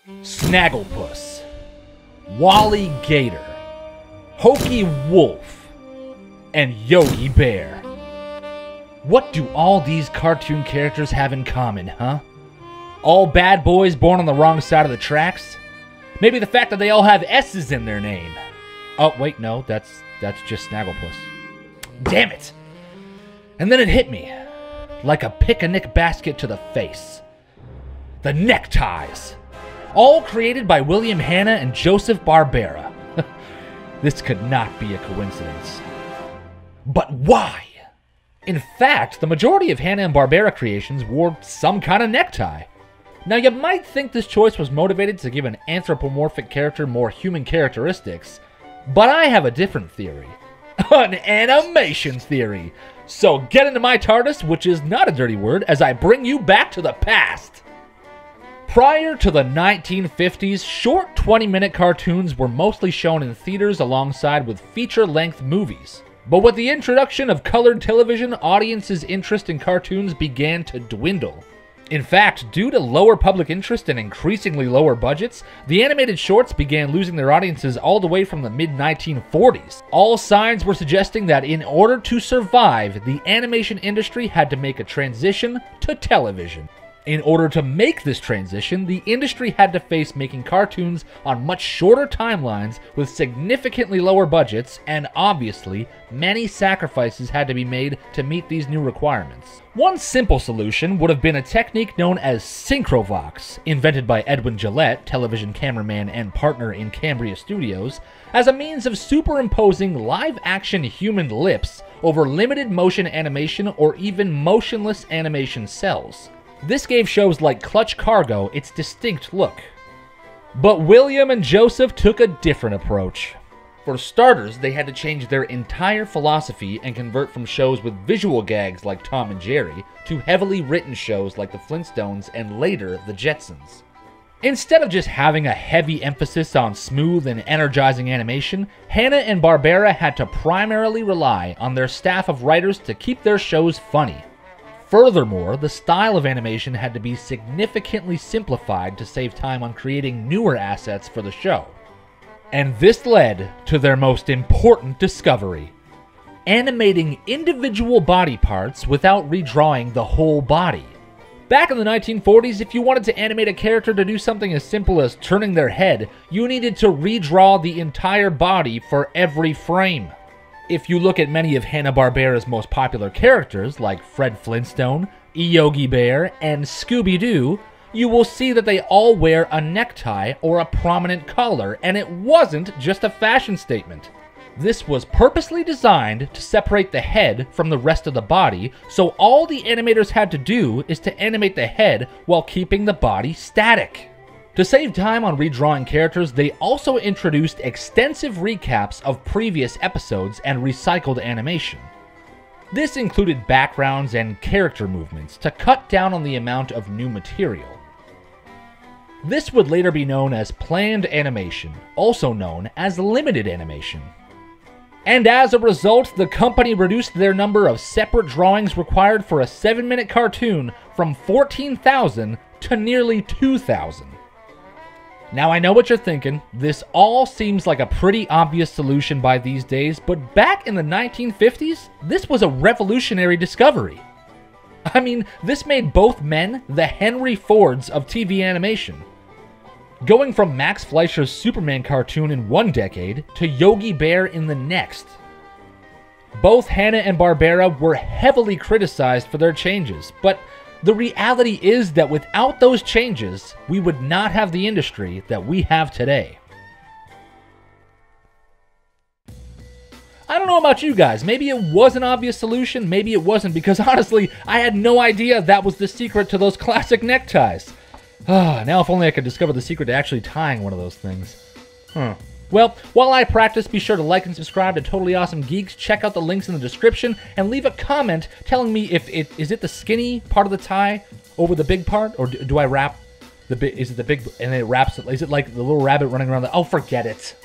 Snagglepuss, Wally Gator, Hokey Wolf, and Yogi Bear. What do all these cartoon characters have in common, huh? All bad boys born on the wrong side of the tracks? Maybe the fact that they all have S's in their name. Oh, wait, no, that's just Snagglepuss. Damn it! And then it hit me, like a picnic basket to the face. The neckties! All created by William Hanna and Joseph Barbera. This could not be a coincidence. But why? In fact, the majority of Hanna and Barbera creations wore some kind of necktie. Now, you might think this choice was motivated to give an anthropomorphic character more human characteristics, but I have a different theory. An animation theory. So get into my TARDIS, which is not a dirty word, as I bring you back to the past. Prior to the 1950s, short 20-minute cartoons were mostly shown in theaters alongside with feature-length movies. But with the introduction of colored television, audiences' interest in cartoons began to dwindle. In fact, due to lower public interest and increasingly lower budgets, the animated shorts began losing their audiences all the way from the mid-1940s. All signs were suggesting that in order to survive, the animation industry had to make a transition to television. In order to make this transition, the industry had to face making cartoons on much shorter timelines with significantly lower budgets, and obviously, many sacrifices had to be made to meet these new requirements. One simple solution would have been a technique known as Synchrovox, invented by Edwin Gillette, television cameraman and partner in Cambria Studios, as a means of superimposing live-action human lips over limited motion animation or even motionless animation cells. This gave shows like Clutch Cargo its distinct look. But William and Joseph took a different approach. For starters, they had to change their entire philosophy and convert from shows with visual gags like Tom and Jerry to heavily written shows like The Flintstones and later The Jetsons. Instead of just having a heavy emphasis on smooth and energizing animation, Hanna and Barbera had to primarily rely on their staff of writers to keep their shows funny. Furthermore, the style of animation had to be significantly simplified to save time on creating newer assets for the show. And this led to their most important discovery: animating individual body parts without redrawing the whole body. Back in the 1940s, if you wanted to animate a character to do something as simple as turning their head, you needed to redraw the entire body for every frame. If you look at many of Hanna-Barbera's most popular characters, like Fred Flintstone, Yogi Bear, and Scooby-Doo, you will see that they all wear a necktie or a prominent collar, and it wasn't just a fashion statement. This was purposely designed to separate the head from the rest of the body, so all the animators had to do is to animate the head while keeping the body static. To save time on redrawing characters, they also introduced extensive recaps of previous episodes and recycled animation. This included backgrounds and character movements to cut down on the amount of new material. This would later be known as planned animation, also known as limited animation. And as a result, the company reduced their number of separate drawings required for a 7-minute cartoon from 14,000 to nearly 2,000. Now, I know what you're thinking. This all seems like a pretty obvious solution by these days, but back in the 1950s, this was a revolutionary discovery. I mean, this made both men the Henry Fords of TV animation. Going from Max Fleischer's Superman cartoon in one decade to Yogi Bear in the next. Both Hanna and Barbera were heavily criticized for their changes, but the reality is that without those changes, we would not have the industry that we have today. I don't know about you guys, maybe it was an obvious solution, maybe it wasn't, because honestly, I had no idea that was the secret to those classic neckties. Now if only I could discover the secret to actually tying one of those things. Well, while I practice, be sure to like and subscribe to Totally Awesome Geeks, check out the links in the description, and leave a comment telling me if is it the skinny part of the tie over the big part, or do I wrap the big, is it the big, and it wraps, is it like the little rabbit running around the, oh, forget it.